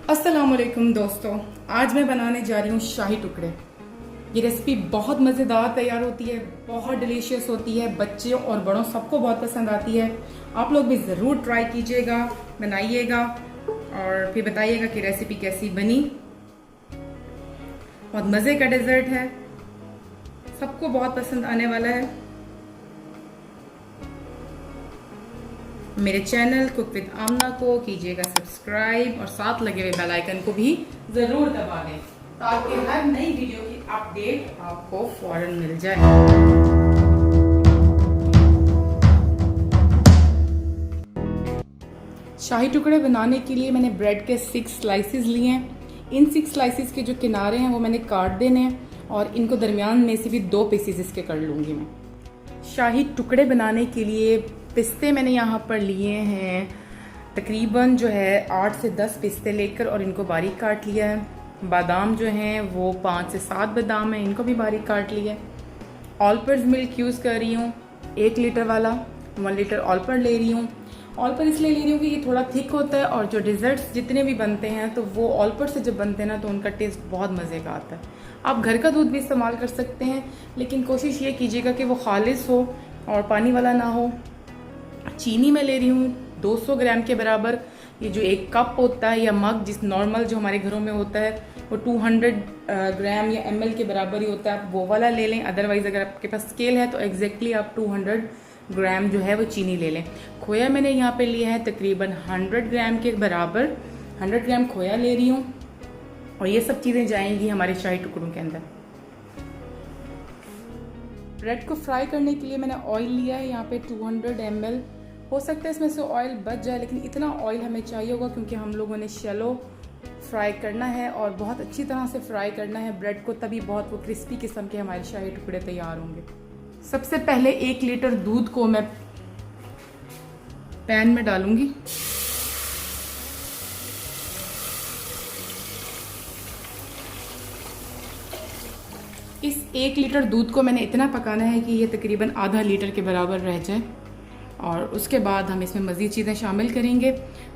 अस्सलामुअलैकुम दोस्तों, आज मैं बनाने जा रही हूँ शाही टुकड़े। ये रेसिपी बहुत मज़ेदार तैयार होती है, बहुत डिलीशियस होती है, बच्चों और बड़ों सबको बहुत पसंद आती है। आप लोग भी ज़रूर ट्राई कीजिएगा, बनाइएगा और फिर बताइएगा कि रेसिपी कैसी बनी। बहुत मज़े का डेजर्ट है, सबको बहुत पसंद आने वाला है। मेरे चैनल कुक विद आमना को कीजिएगा सब्सक्राइब और साथ लगे हुए बेल आइकन को भी ज़रूर दबा दें ताकि हर नई वीडियो की अपडेट आपको फौरन मिल जाए। शाही टुकड़े बनाने के लिए मैंने ब्रेड के 6 स्लाइसेस लिए हैं। इन 6 स्लाइसेस के जो किनारे हैं वो मैंने काट देने हैं और इनको दरमियान में से भी 2 पीसेस इसके कर लूँगी मैं। शाही टुकड़े बनाने के लिए पिस्ते मैंने यहाँ पर लिए हैं, तकरीबन जो है 8 से 10 पिस्ते लेकर और इनको बारीक काट लिया है। बादाम जो हैं वो 5 से 7 बादाम हैं, इनको भी बारीक काट लिया है। ऑलपर्स मिल्क यूज़ कर रही हूँ 1 लीटर वाला, 1 लीटर ऑलपर ले रही हूँ। ऑलपर इसलिए ले रही हूँ कि ये थोड़ा थिक होता है और जो डिज़र्ट्स जितने भी बनते हैं तो वो ऑलपर से जब बनते हैं ना तो उनका टेस्ट बहुत मज़े का आता है। आप घर का दूध भी इस्तेमाल कर सकते हैं, लेकिन कोशिश ये कीजिएगा कि वो खालिस हो और पानी वाला ना हो। चीनी मैं ले रही हूँ 200 ग्राम के बराबर। ये जो 1 कप होता है या मग जिस नॉर्मल जो हमारे घरों में होता है वो 200 ग्राम या ml के बराबर ही होता है, आप वो वाला ले लें। अदरवाइज़ अगर आपके पास स्केल है तो एग्जैक्टली आप 200 ग्राम जो है वो चीनी ले लें। खोया मैंने यहाँ पे लिया है तकरीबन 100 ग्राम के बराबर, 100 ग्राम खोया ले रही हूँ और ये सब चीज़ें जाएंगी हमारे शाही टुकड़ों के अंदर। ब्रेड को फ्राई करने के लिए मैंने ऑयल लिया है यहाँ पे 200 ml। हो सकता है इसमें से ऑयल बच जाए, लेकिन इतना ऑयल हमें चाहिए होगा क्योंकि हम लोगों ने शैलो फ्राई करना है और बहुत अच्छी तरह से फ्राई करना है ब्रेड को, तभी बहुत वो क्रिस्पी किस्म के हमारे शाही टुकड़े तैयार होंगे। सबसे पहले 1 लीटर दूध को मैं पैन में डालूंगी। इस 1 लीटर दूध को मैंने इतना पकाना है कि ये तकरीबन आधा लीटर के बराबर रह जाए और उसके बाद हम इसमें मज़ीद चीज़ें शामिल करेंगे।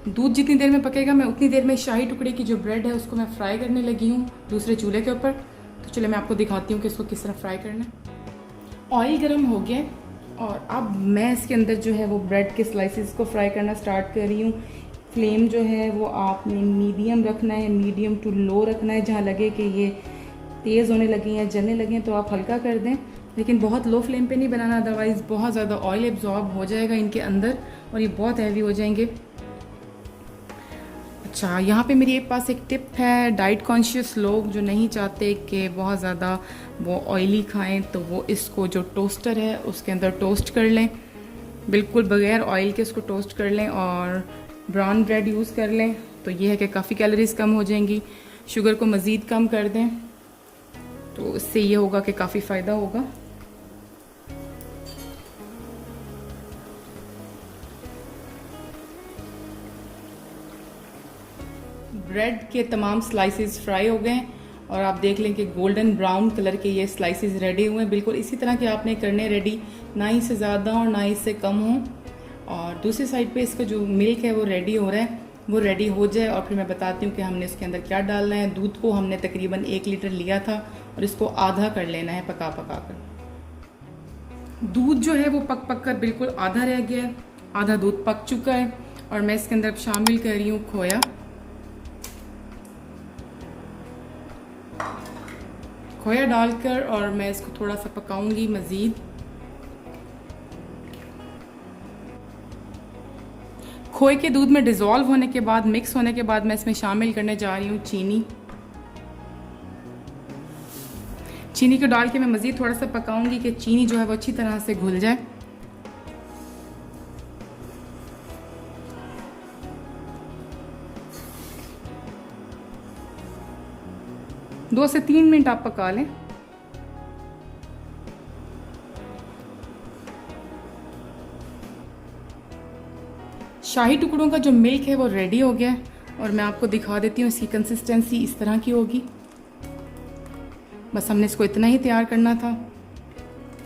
दूध जितनी देर में पकेगा मैं उतनी देर में शाही टुकड़े की जो ब्रेड है उसको मैं फ्राई करने लगी हूँ दूसरे चूल्हे के ऊपर। तो चलिए मैं आपको दिखाती हूँ कि इसको किस तरह फ्राई करना है। ऑयल गर्म हो गया और अब मैं इसके अंदर जो है वो ब्रेड के स्लाइसेस को फ्राई करना स्टार्ट कर रही हूँ। फ्लेम जो है वो आपने मीडियम रखना है, मीडियम टू लो रखना है। जहाँ लगे कि ये तेज़ होने लगी हैं, जलने लगे हैं तो आप हल्का कर दें, लेकिन बहुत लो फ्लेम पे नहीं बनाना, अदरवाइज़ बहुत ज़्यादा ऑयल एब्जॉर्ब हो जाएगा इनके अंदर और ये बहुत हैवी हो जाएंगे। अच्छा, यहाँ पे मेरे पास एक टिप है। डाइट कॉन्शियस लोग जो नहीं चाहते कि बहुत ज़्यादा वो ऑयली खाएं तो वो इसको जो टोस्टर है उसके अंदर टोस्ट कर लें, बिल्कुल बगैर ऑयल के उसको टोस्ट कर लें और ब्राउन ब्रेड यूज़ कर लें। तो ये है कि काफ़ी कैलोरीज कम हो जाएंगी। शुगर को मज़ीद कम कर दें तो इससे ये होगा कि काफ़ी फ़ायदा होगा। ब्रेड के तमाम स्लाइसेस फ्राई हो गए और आप देख लें कि गोल्डन ब्राउन कलर के ये स्लाइसेस रेडी हुए हैं। बिल्कुल इसी तरह के आपने करने रेडी, ना ही से ज़्यादा और ना ही से कम हो। और दूसरी साइड पे इसका जो मिल्क है वो रेडी हो रहा है, वो रेडी हो जाए और फिर मैं बताती हूँ कि हमने इसके अंदर क्या डालना है। दूध को हमने तकरीबन 1 लीटर लिया था और इसको आधा कर लेना है पका पका कर। दूध जो है वो पक पक कर बिल्कुल आधा रह गया है, आधा दूध पक चुका है और मैं इसके अंदर शामिल कर रही हूँ खोया। खोया डालकर और मैं इसको थोड़ा सा पकाऊंगी मज़ीद। खोए के दूध में डिज़ोल्व होने के बाद, मिक्स होने के बाद मैं इसमें शामिल करने जा रही हूँ चीनी। चीनी को डाल के मैं मज़ीद थोड़ा सा पकाऊंगी कि चीनी जो है वो अच्छी तरह से घुल जाए। दो से 3 मिनट आप पका लें। शाही टुकड़ों का जो मिल्क है वो रेडी हो गया और मैं आपको दिखा देती हूँ इसकी कंसिस्टेंसी इस तरह की होगी। बस हमने इसको इतना ही तैयार करना था।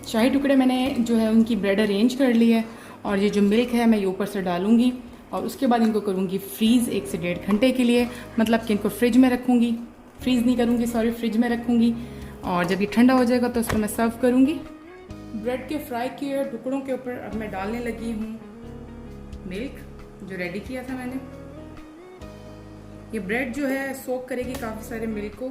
शाही टुकड़े मैंने जो है उनकी ब्रेड अरेंज कर ली है और ये जो मिल्क है मैं ये ऊपर से डालूंगी और उसके बाद इनको करूँगी फ्रीज़ 1 से 1.5 घंटे के लिए, मतलब कि इनको फ्रिज में रखूँगी, फ्रीज़ नहीं करूँगी सॉरी, फ्रिज में रखूँगी। और जब ये ठंडा हो जाएगा तो उसको मैं सर्व करूँगी। ब्रेड के फ्राई किए टुकड़ों के ऊपर अब मैं डालने लगी हूँ मिल्क जो रेडी किया था मैंने। ये ब्रेड जो है सोक करेगी काफ़ी सारे मिल्क को,